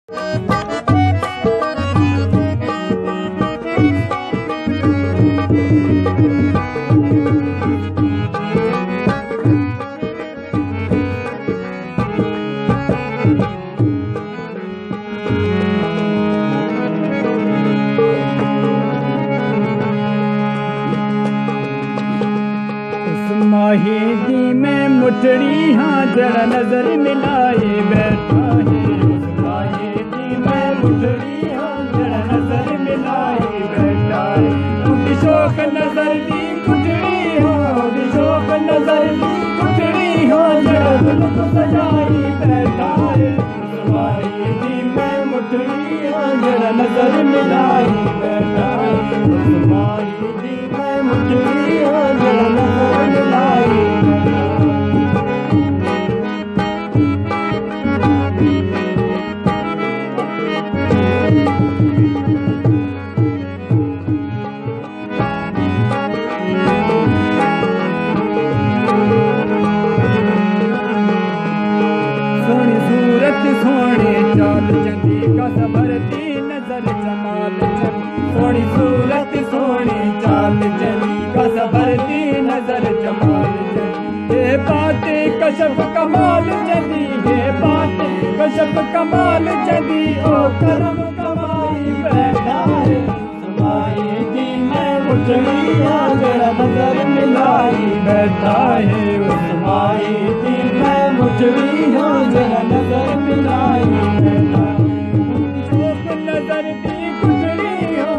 माही दी में मुठड़ी हाँ जरा नजर मिलाए बैठा है। माही दी में मुठड़ी हाँ जरा नजर मिलाए बैठा है। उनकी शौक नजर दी कुठड़ी हाँ, उनकी शौक नजर दी कुठड़ी हाँ जरा जुल्फ सजाई बैठा है। माही दी में मुठड़ी हाँ जरा नजर मिलाए बैठा है। माही दी में मुठड़ी हाँ जरा नजर मिलाए सोने चाल चंदी का सबरती नजर जमाल चंदी। सोनी सूरत सोनी चाल चंदी का सबरती नजर जमाल चंदी। ये बातें कशफ कमाल चंदी, ये बातें कशफ कमाल चंदी। ओ करम कमाई बैठा है। समाई दी में मुठड़ी हाँ जरा नजर मिलाई बैठा है। समाई दी में मुठड़ी हाँ जरा नजर मिलाई बैठा है। शौक नजर दी कुठड़ी हो,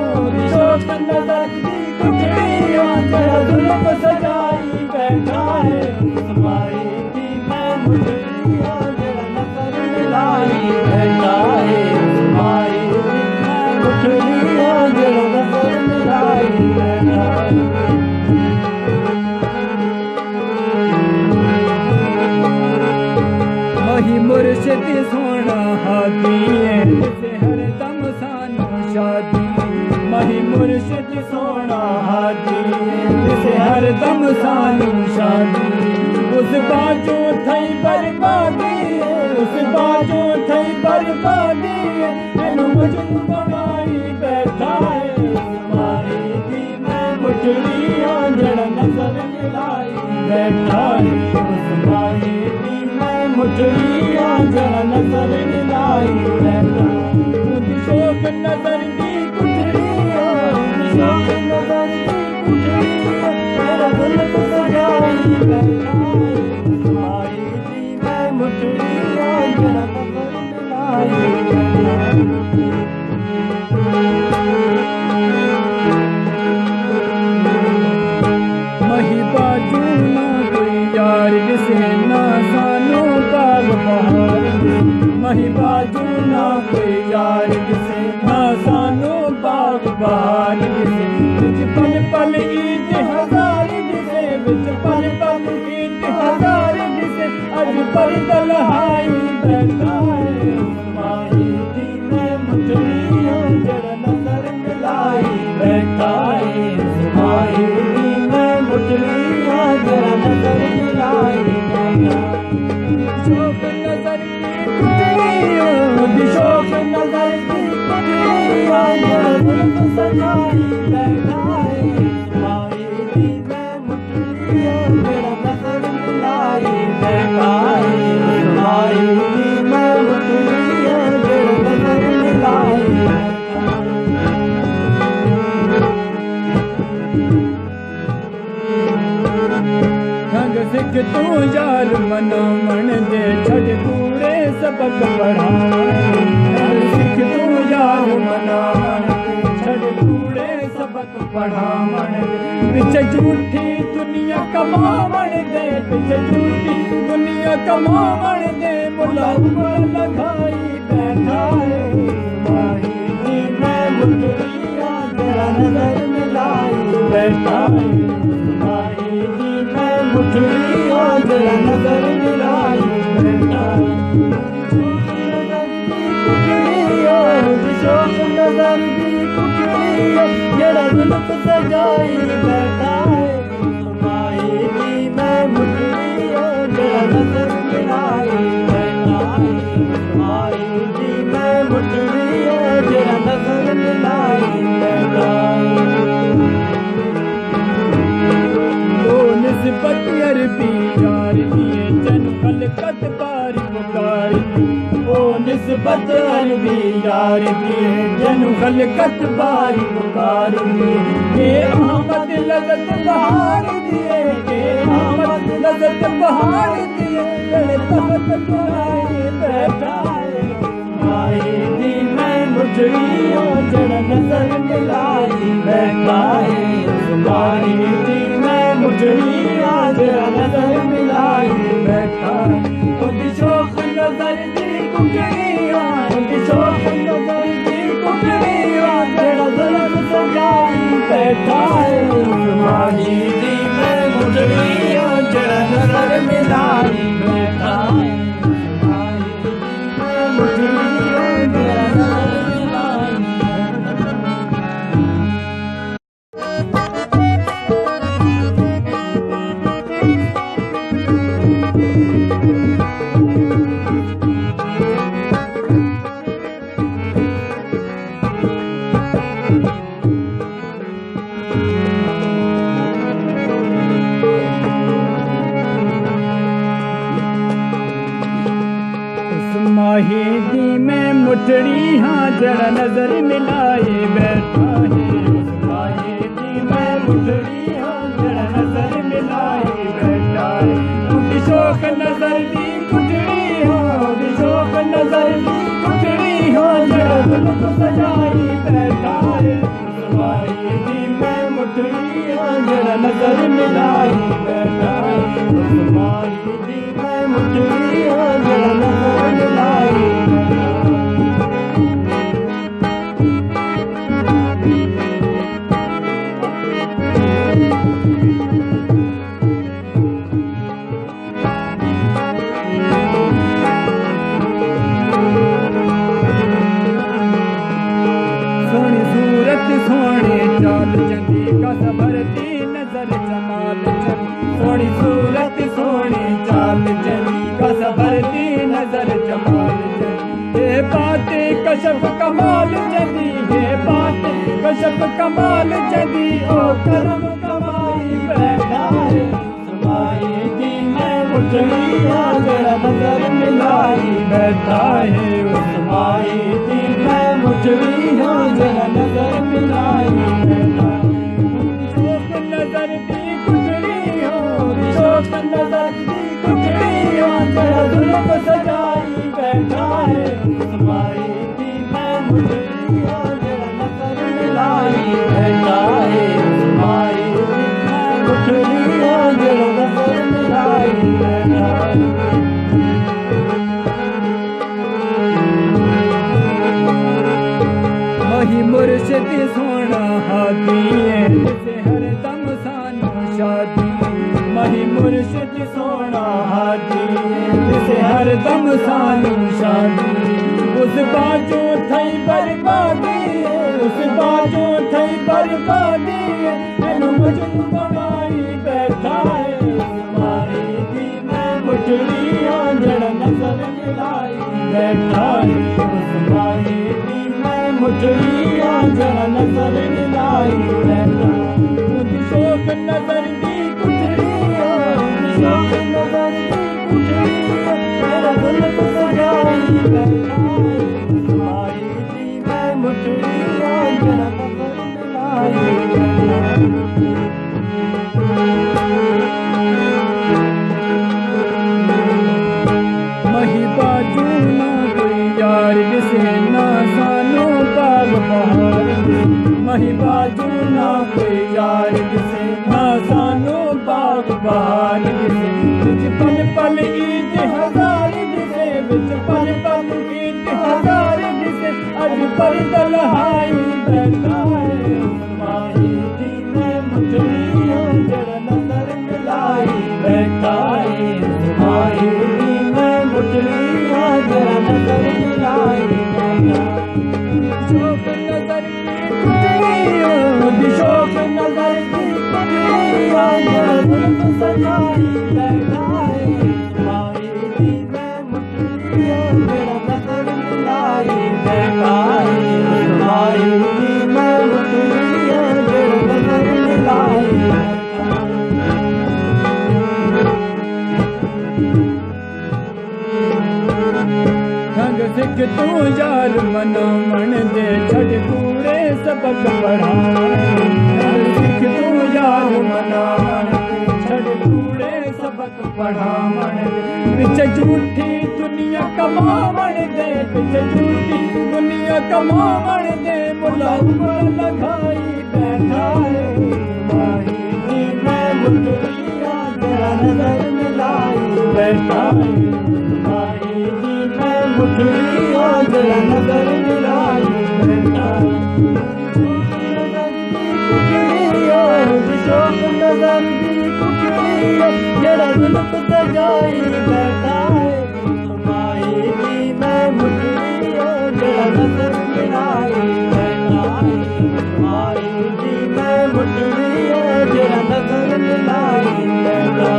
शौक नजर दी कुठड़ी हो जरा जुल्फ सजाई बैठा है। समाई दी में मुठड़ी हाँ जरा नजर मिलाई बैठा है। समाई दी में मुठड़ी हाँ जरा नजर मिलाई बैठा है। मही मुर्शिद सोना हाथी जिसे हर दम सानो शादी। मही मुर्शिद सोना हाथी जिसे हर दम सानो शादी। उस बाजू थई बर्बादी, उस बाजू थई बर्बादी। मैनू मजनू बनाई बैठा है। माही दी में मुठड़ी हाँ जरा नजर मिलाई बैठा है। माही दी में मुठड़ी हाँ जरा नजर मिलाई बैठा है। शौक नजर दी कुठड़ी हाँ, शौक नजर दी कुठड़ी हाँ जरा जुल्फ सजाई बैठा है। माही दी में मुठड़ी हाँ जरा नजर मिलाई बैठा है। मही बाजू ना कोई यार जिसे ना सानो बाग बहार। मही बाजू ना कोई यार जिसे ना सानो बाग बहार। बिच पल पल ईद हजार जिसे, बिच पल पल ईद हजार जिसे अज पर दलहाई बैठा है। माही दी में मुठड़ी हाँ जरा नजर मिलाई बैठा है। माही दी में मुठड़ी हाँ जरा नजर मिलाई बैठा है। शौक नजर की कुठड़ी हो, शौक नजर की कुठड़ी हाँ जरा जुल्फ सजाई बैठा है। माही दी में मुठड़ी हाँ जरा नजर मिलाई बैठा है। माही दी में मुठड़ी हाँ जरा नजर मिलाई बैठा है। रंग सिख तू यार मना मन दे छड़ कूड़े सबक पढ़ाए। रंग सिख तू यार मना मन दे छड़ कूड़े सबक पढ़ावन दे। पिछे झूठी दुनिया कमावन दे, पिछे झूठी दुनिया कमावन दे। मुला उमर लगाई बैठा है। माही दी में मुठड़ी हाँ जरा नजर मिलाई बैठा है। माही दी में मुठड़ी हाँ जरा नजर मिलाई बैठा है। शौक नजर दी कुठड़ी हाँ जरा जुल्फ सजाई बैठा है। माही दी में मुठड़ी हाँ जरा नजर मिलाई बैठा है। माही दी में मुठड़िया जरा नजर मिलाई बैठा ओ निस्बत अरबी यार दिए जन खलकत बारी पुकारी ओ निस्बत अरबी यार दिए जन खलकत बारी पुकारी के अहमद लज़त बहार दिए के अहमद लज़त बहार दिए तेरे तख्त चुराए बैठा है दी मैं मुठड़ियों जरा नजर मिलाई बैठा है तुम्हारी दी मैं मुठड़ियों जरा नजर मिलाई बैठा खुद शौक नजर दी कुटड़ियों खुद शौक नजर दी कुटड़ियों जरा जुल्म सजाई बैठा है तुम्हारी दी मैं मुठड़ियों जरा नजर मिलाई बैठा है माहिदी में मुठड़ी हाँ जरा नजर मिलाए बैठा है माहिदी में मुठड़ी हाँ जरा नजर मिलाए बैठा है उनकी शौक नजर दी कुटड़ी हो उनकी शौक नजर दी कुटड़ी हो जरा जुल्म सजाई बैठा है माहिदी में मुठड़ी हाँ जरा नजर मिलाई बैठा है माहिदी में मुठड़ी हाँ जरा नजर मिलाई सोनी सूरत सोने चाल चंदी का सबरती नजर जमाल चंदी सोनी सूरत सोने चाल चंदी का सबरती नजर जमाल चंदी ये बातें कशफ कमाल चंदी ये बातें कशफ कमाल चंदी ओ करम कमाई बैठा है तुम्हारी दी मैं मुठड़ी जरा नजर मिलाई बैठा है तुम्हारी दी मैं मुठड़ी जरा नजर मिलाई बैठा शौक नजर दी कुटड़ी हो शौक नजर दी कुटड़ी हो जरा जुल्म सजाई बैठा है तुम्हारी दी मैं मुठड़ी जरा नजर मिलाई बैठा है तुम्हारी दी मैं मुठड़ी जरा नजर मिलाई बैठा मही मुर्शिद सोना हाथी जिसे हर दम सानू शादी मही मुर्शिद सोना हाथी जिसे हर दम सानू शादी उस बाजू थई बर्बादी उस बाजू थई बर्बादी मैनू मजनू बनाई बैठा है तुम्हारी दी मैं मुठड़ी जरा नजर मिलाई बैठा है तुम्हारी दी मैं मुठड़ी जरा नजर मिलाई बैठा मुझे शौक नजर दी कुटड़ी शौक नजर दी कुटड़ी मेरा जुल्म सजाई बैठा तुम्हारी दी मैं मुठड़ी जरा नजर मिलाई बैठा मही बाजू ना कोई यार जिसे ना सानू बाग बहार मही बाजू ना कोई यार जिसे ना सानू बाग बहार बिच पल पल ईद हजार जिसे बिच पल पल ईद हजार जिसे अज पर दलहाई बैठा है माही दी मैं मुठड़ी जरा नजर मिलाई बैठा है माही दी मैं मुठड़ी जरा नजर मिलाई बैठा शौक नजर की कुटड़ी शौक नजर की कुटड़ी जरा जुल्म सजाई बैठा है तुम्हारी दी मैं मुठड़ी जरा नजर मिलाई बैठा तू यार मनावण दे छड़ कूड़े सबक पढ़ावण हर सिख तू यार मनावण दे छड़ कूड़े सबक पढ़ावण पिछे झूठी दुनिया कमावण दे पिछे झूठी दुनिया कमावण दे मुला उमर लगाई बैठा है माही जी मैं मुठलिया तेरा नजर मिलाई बैठा है माही जी मैं मुठलिया तेरा नजर मिलाई बैठा नजर दी कुकड़िया जरा जुल्फ सजाई बैठा है माही जी मैं मुठलिया तेरा नजर मिलाई बैठा है माही जी मैं मुठलिया तेरा नजर मिलाई बैठा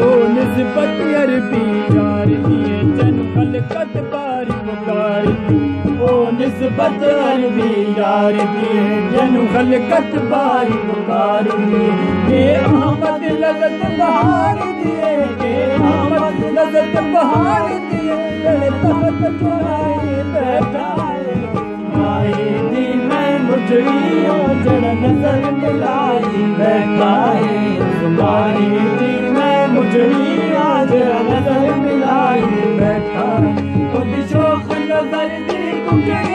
ओ निस्बत अरबी यार दिए जन खलकत बारी पुकारी ओ निस्बत अरबी यार दिए जन खलकत बारी पुकारी दिए के अहमद लज़त बहार दिए के अहमद लज़त बहार दिए गले तख्त चुराए बैठा है माही जी मैं मुठलियों जरा नजर मिलाई बैठा है माही जी मैं मुठलियों जरा नजर मिलाई बैठा खुद शोख नजर दी कुकड़ी